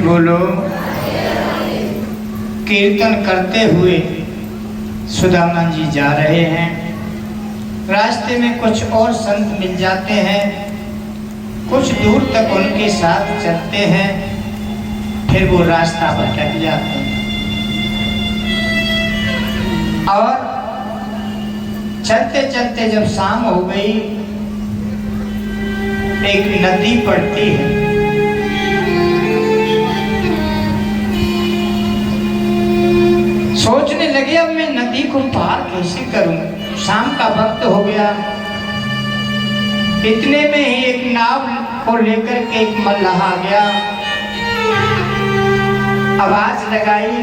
बोलो। कीर्तन करते हुए सुदामा जी जा रहे हैं। रास्ते में कुछ और संत मिल जाते हैं, कुछ दूर तक उनके साथ चलते हैं, फिर वो रास्ता भटक जाते हैं और चलते चलते जब शाम हो गई, एक नदी पड़ती है। सोचने लगे अब मैं नदी को पार कैसे करूं, शाम का वक्त हो गया। इतने में ही एक नाव को लेकर के एक मल्लाह आ गया, आवाज लगाई,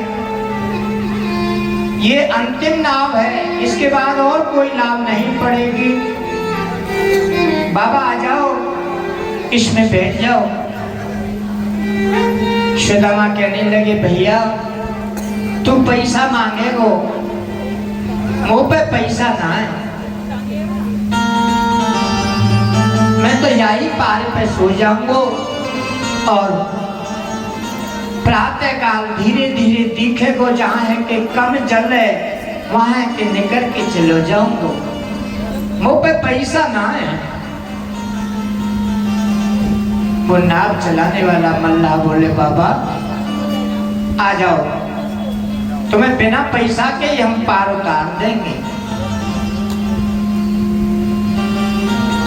ये अंतिम नाव है, इसके बाद और कोई नाव नहीं पड़ेगी, बाबा आ जाओ, इसमें बैठ जाओ। सुदामा कहने लगे भैया तू पैसा मांगेगो, मुंह पे पैसा ना है, मैं तो यही पार पे सो जाऊंगा और प्रातः काल धीरे धीरे दिखेगो, जहाँ है कि कम जल है वहां के निकल के चलो जाऊंगा, मुंह पे पैसा ना है। वो नाव चलाने वाला मल्लाह बोले बाबा आ जाओ, तुम्हें बिना पैसा के ही हम पार उतार देंगे।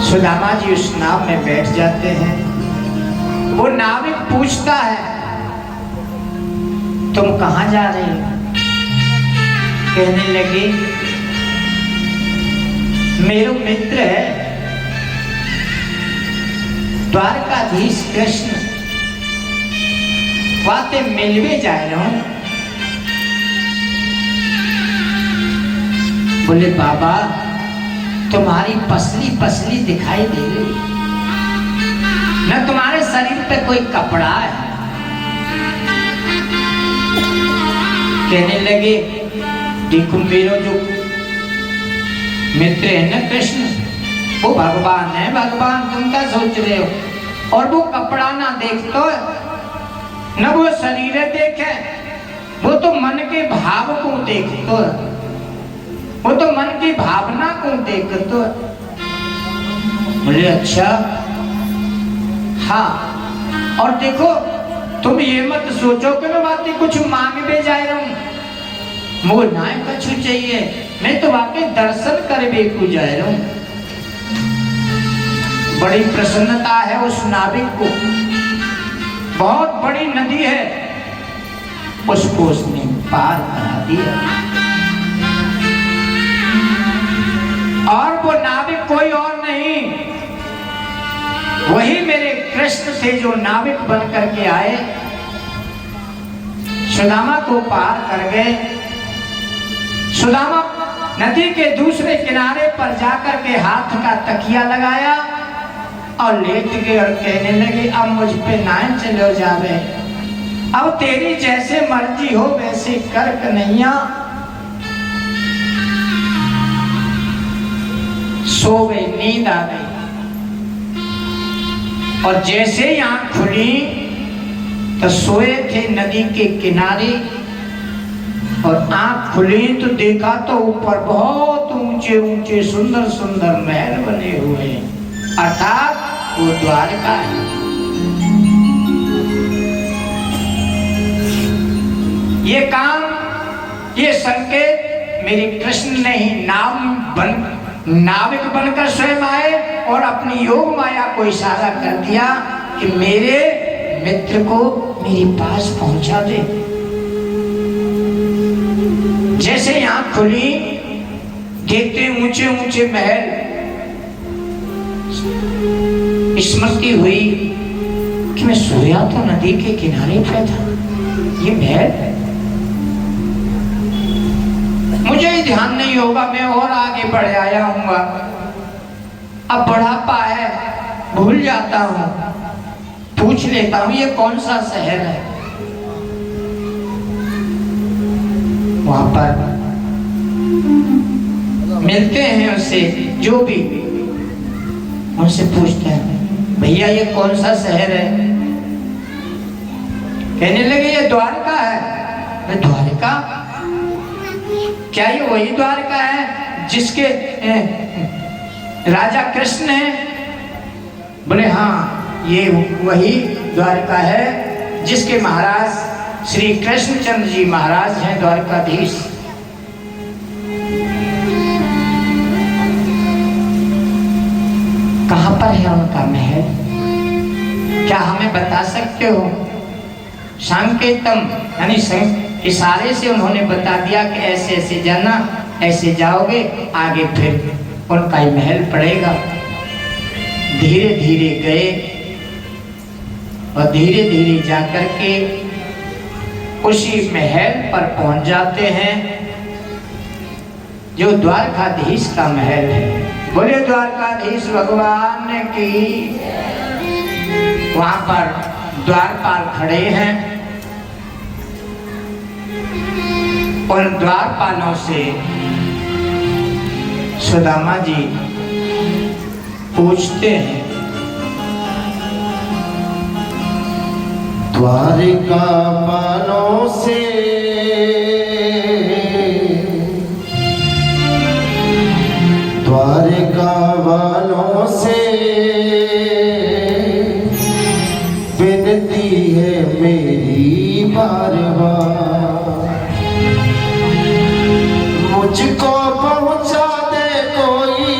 सुदामा जी उस नाव में बैठ जाते हैं। वो नाविक पूछता है तुम कहां जा रहे हो? कहने लगे मेरो मित्र है द्वारकाधीश कृष्ण, वाते मिलवे जा रहा हूं। बोले बाबा तुम्हारी पसली पसली दिखाई दे रही, न तुम्हारे शरीर पे कोई कपड़ा है। कहने लगे देखो मेरा जो मित्र है न कृष्ण, वो भगवान है, भगवान तुम क्या सोच रहे हो? और वो कपड़ा ना देखते न वो शरीर देखे, वो तो मन के भाव को देखते, वो तो मन की भावना को देखते। बोले अच्छा हाँ, और देखो तुम ये मत सोचो कि मैं बातें कुछ मांग दे जा रहा हूं, मुझे ना कछु चाहिए, मैं तो वाकई दर्शन कर बेकू जा रहा हूं। बड़ी प्रसन्नता है उस नाविक को। बहुत बड़ी नदी है, उसको उसने पार करा दिया। और वो नाविक कोई और नहीं, वही मेरे कृष्ण थे जो नाविक बन करके आए, सुदामा को पार कर गए। सुदामा नदी के दूसरे किनारे पर जाकर के हाथ का तकिया लगाया और लेट गए और कहने लगे, अब मुझ पे नाय चलो जावे, अब तेरी जैसे मर्जी हो वैसे कर कन्हैया। सो गई, नींद आ गई। और जैसे ही आंख खुली तो सोए थे नदी के किनारे, और आंख खुली तो देखा तो ऊपर बहुत ऊंचे ऊंचे सुंदर सुंदर महल बने हुए, अर्थात वो द्वारका है। ये काम, ये संकेत मेरे कृष्ण ने ही नाविक बनकर स्वयं आए और अपनी योग माया को इशारा कर दिया कि मेरे मित्र को मेरे पास पहुंचा दे। जैसे यहां खुली, देखते ऊंचे ऊंचे महल, स्मृति हुई कि मैं सोया तो नदी के किनारे पे था, ये महल मुझे ही ध्यान नहीं होगा, मैं और आगे बढ़ आया हूँगा। अब बढ़ापा है, भूल जाता हूँ, पूछ लेता हूँ ये कौन सा शहर है। वहां पर मिलते हैं उससे, जो भी उनसे पूछते हैं, भैया ये कौन सा शहर है? कहने लगे ये द्वारका है। द्वारका? क्या ये वही द्वारका है जिसके राजा कृष्ण है? बोले हाँ, ये वही द्वारका है जिसके महाराज श्री कृष्णचंद्र जी महाराज हैं द्वारकाधीश। कहां पर है उनका महल? क्या हमें बता सकते हो? संकेतम यानी इशारे से उन्होंने बता दिया कि ऐसे ऐसे जाना, ऐसे जाओगे, आगे फिर उनका ही महल पड़ेगा। धीरे धीरे गए और धीरे धीरे जाकर के उसी महल पर पहुंच जाते हैं जो द्वारकाधीश का महल है। बोले द्वारकाधीश भगवान की। वहां पर द्वारपाल खड़े हैं। और द्वारपालों से सुदामा जी पूछते हैं, द्वारिका पालों से द्वारिका वालों से विनती है मेरी बार बार, मुझको पहुंचा दे कोई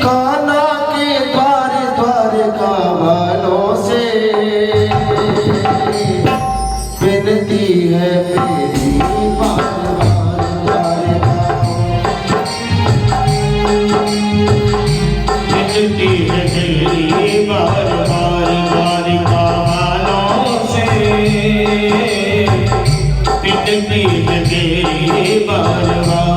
कान्हा के द्वार द्वारका वालों से विनती है मेरी बार बार विनती है मेरी बार बार द्वारका वालों से, विनती है मेरी बार बार।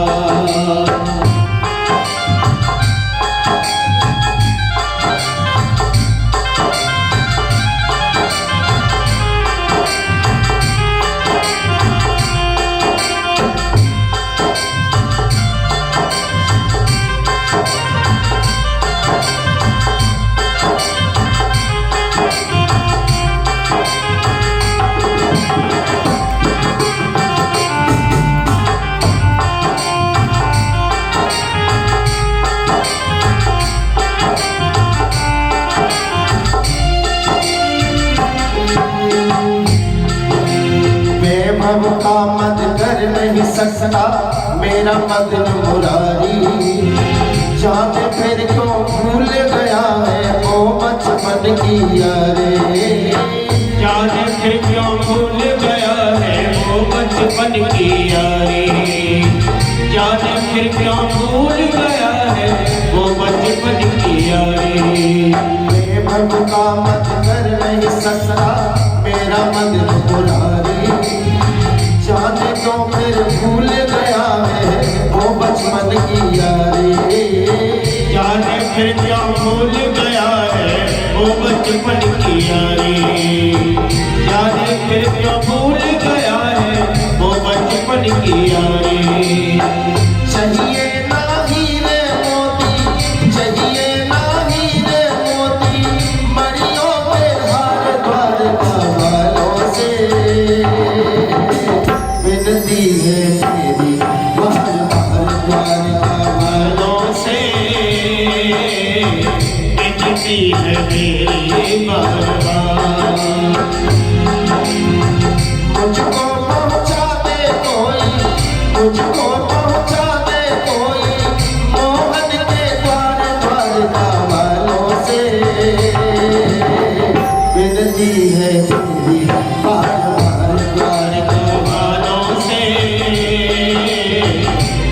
का मत कर कर नहीं सकता मेरा मदन मुरारी। जाने फिर क्यों भूल गया है वो बचपन की यारी। जाने फिर क्यों भूल गया है वो बचपन की यारी। जाने फिर क्यों भूल गया है वो बचपन की यारी। प्रेम का मत कर नहीं सकता मेरा मदन मुरारी। जाने क्यों फिर भूल गया है वो बचपन की यारी। जाने फिर क्यों भूल गया है वो बचपन की यारी। जाने फिर क्यों भूल गया है वो बचपन की यारी। चाहिए ना हीरे मोती, चाहिए ना हीरे मोती, मरियों पे हार द्वार वालों से विनती है मेरी बार बार द्वार वालों से। विनती है मेरी बार बार। मुझको पहुंचा दे कोई, मुझको पहुंचा दे कोई मोहन के द्वार द्वार वालों से विनती है मेरी बार बार द्वार वालों से।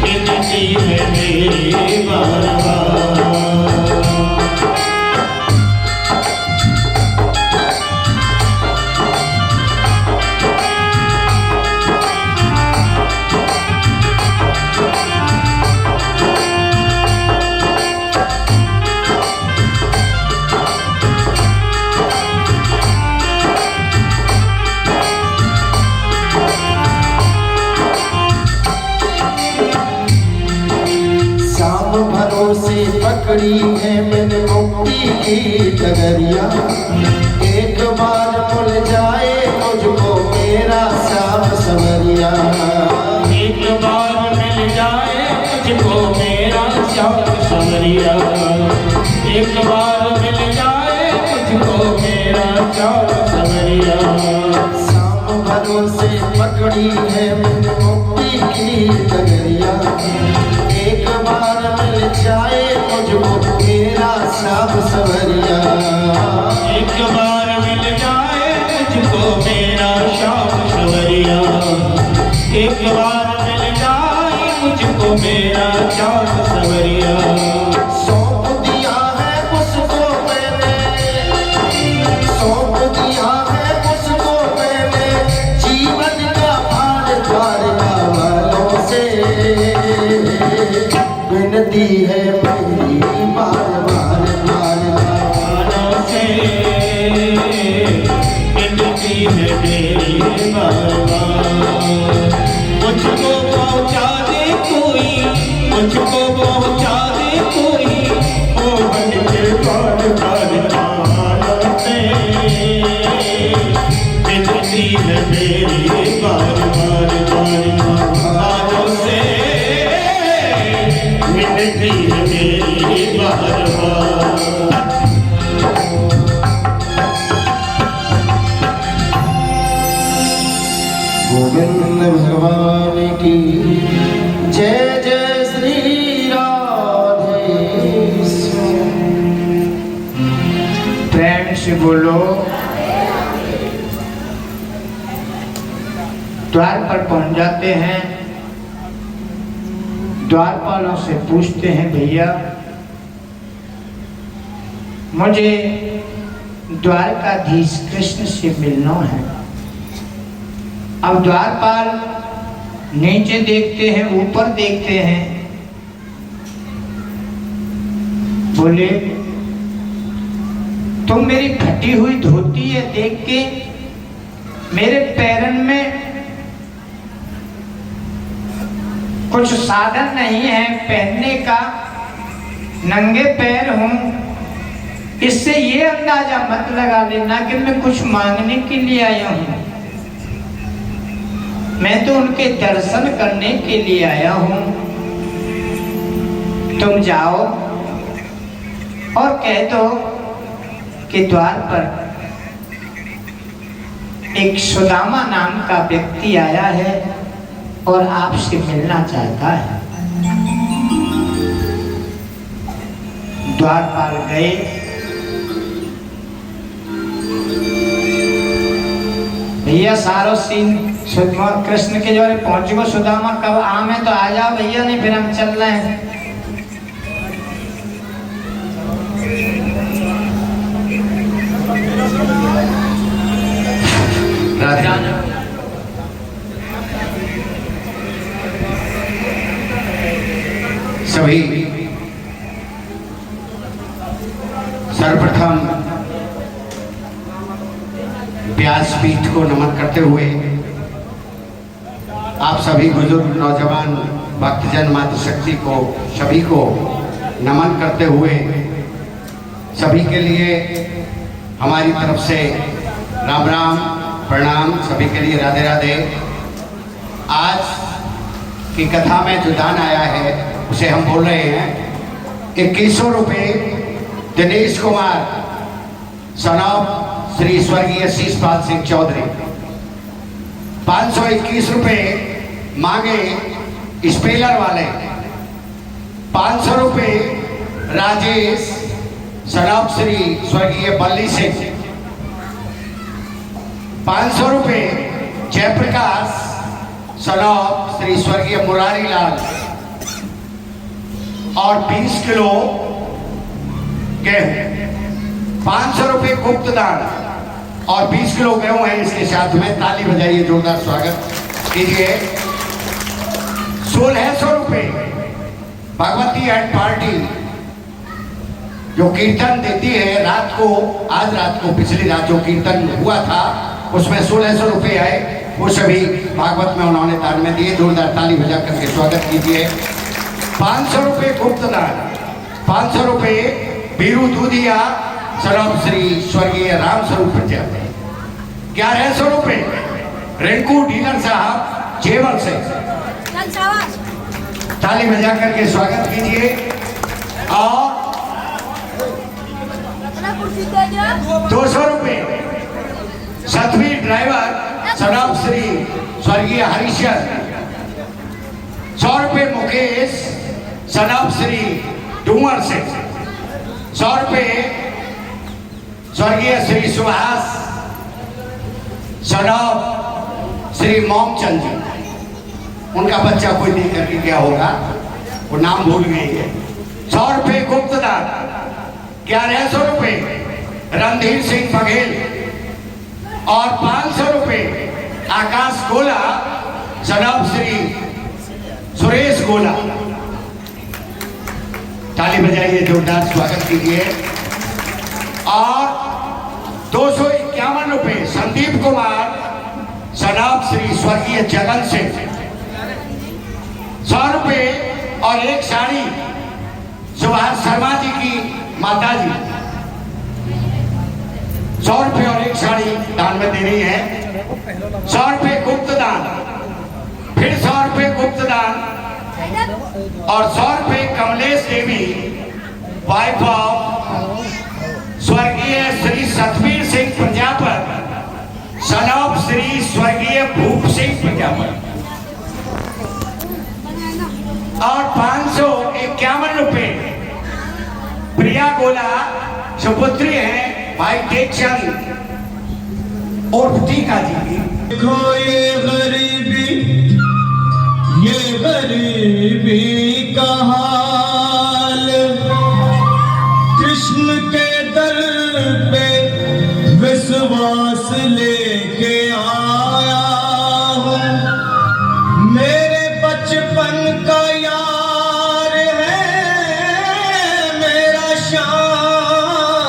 विनती है मेरी बार बार। शाम भरोसे पकड़ी है मैंने मुक्ति की डगरिया। एक बार भूल जाए मुझको मेरा श्याम सवरिया। एक बार मिल जाए मुझको मेरा श्याम सवरिया। एक बार मिल जाए मुझको मेरा श्याम सवरिया। शाम भरोसे पकड़ी है मैंने मुक्ति की डगरिया। एक बार मिल जाए मुझको मेरा श्याम सवरिया। एक बार मिल जाए मुझको मेरा श्याम सवरिया। एक बार मिल जाए मुझको मेरा श्याम सवरिया। सौंप दिया है उसको मैंने, सौंप दिया है उसको मैंने जीवन का भार द्वार वालों से विनती है मेरी बार बार द्वार वालों से। विनती है मेरी बार बार। मुझको पहुँचा दे कोई, मुझको पहुँचा दे कोई मोहन के द्वार वालों से। विनती है मेरी बार बार वालों से। विनती है मेरी बार बार। गोविंद भगवान की जय जय श्री राधे। प्रेम से बोलो। द्वार पर पहुंच जाते हैं। द्वारपालों से पूछते हैं भैया मुझे द्वारकाधीश कृष्ण से मिलना है। अब द्वारपाल नीचे देखते हैं, ऊपर देखते हैं, बोले तुम मेरी फटी हुई धोती है देख के मेरे पैरन में कुछ साधन नहीं है पहनने का, नंगे पैर हूं, इससे ये अंदाजा मत लगा लेना कि मैं कुछ मांगने के लिए आया हूं। मैं तो उनके दर्शन करने के लिए आया हूं। तुम जाओ और कह दो कि द्वार पर एक सुदामा नाम का व्यक्ति आया है, और आपसे मिलना चाहता है। द्वारपाल गए, भैया सारो सीन सुदामा कृष्ण के जोरे पहुंच गो, सुदामा कब आमे तो आ जाओ भैया, नहीं फिर हम चल रहे हैं। राजा सभी सर्वप्रथम व्यासपीठ को नमन करते हुए आप सभी बुजुर्ग नौजवान भक्तजन मातृशक्ति को सभी को नमन करते हुए सभी के लिए हमारी तरफ से राम राम प्रणाम, सभी के लिए राधे राधे। आज की कथा में जो दान आया है उसे हम बोल रहे हैं 2100 रुपये दिनेश कुमार सनॉफ श्री स्वर्गीय शीशपाल सिंह चौधरी। 521 रुपये मांगे स्पेलर वाले। 500 रुपये राजेश सनॉफ श्री स्वर्गीय बल्ली सिंह। 500 रुपये जयप्रकाश सनॉफ श्री स्वर्गीय मुरारी लाल। और 20 किलो गेहूं। 500 रुपये गुप्त दान और 20 किलो गेहूं है इसके साथ में। ताली बजाइए, जोरदार स्वागत कीजिए। 1600 रुपये भगवती एंड पार्टी जो कीर्तन देती है रात को, आज रात को पिछली रात जो कीर्तन हुआ था उसमें 1600 रुपये आए, वो सभी भागवत में उन्होंने दान में दिए। जोरदार ताली बजा करके स्वागत कीजिए। 500 रुपये गुप्त दान। 500 रुपये बीरू दूधिया सनॉफ श्री स्वर्गीय राम स्वरूप प्रजापति। 1100 रुपये रिंकू डीलर साहब जेवर से। ताली बजा करके स्वागत कीजिए। और 200 रुपये सतवी ड्राइवर सनॉफ श्री स्वर्गीय हरीशर। 100 रुपये मुकेश सनॉफ श्री डूमर से। 100 रुपये स्वर्गीय श्री सुभाष सनॉफ श्री मोमचंद जी। उनका बच्चा कोई नहीं करके क्या होगा, वो नाम भूल गई है। 100 रुपये गुप्त दान। 1100 रुपये रणधीर सिंह बघेल। और 500 रुपये आकाश गोला सनॉफ श्री सुरेश गोला। ताली बजाइए, जोरदार स्वागत कीजिए। और 251 रुपये संदीप कुमार सनॉफ श्री स्वर्गीय जगन सिंह। 100 रुपये और एक साड़ी सुभाष शर्मा जी की माता जी। 100 रुपये और एक साड़ी दान में देनी है। 100 रुपये गुप्त दान, फिर 100 रुपये गुप्त दान और 100 रुपये कमलेश देवी वाइफ ऑफ स्वर्गीय श्री सतवीर सिंह प्रजापत सनॉफ श्री स्वर्गीय भूप सिंह प्रजापत। और 551 रुपये प्रिया गोला सुपुत्री है भाई टेकचंद और टीका जी की। देखो ये गरीबी का हाल, कृष्ण के दर पे विश्वास लेके आया हूँ। मेरे बचपन का यार है मेरा श्याम,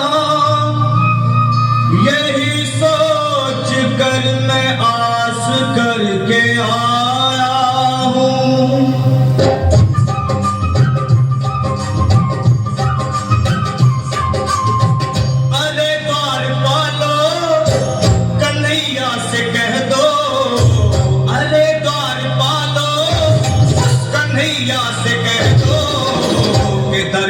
यही सोच कर मैं आस करके आया हूँ। अरे द्वार पालो कन्हैया से कह दो, अरे द्वार पालो कन्हैया से कह दो कि दर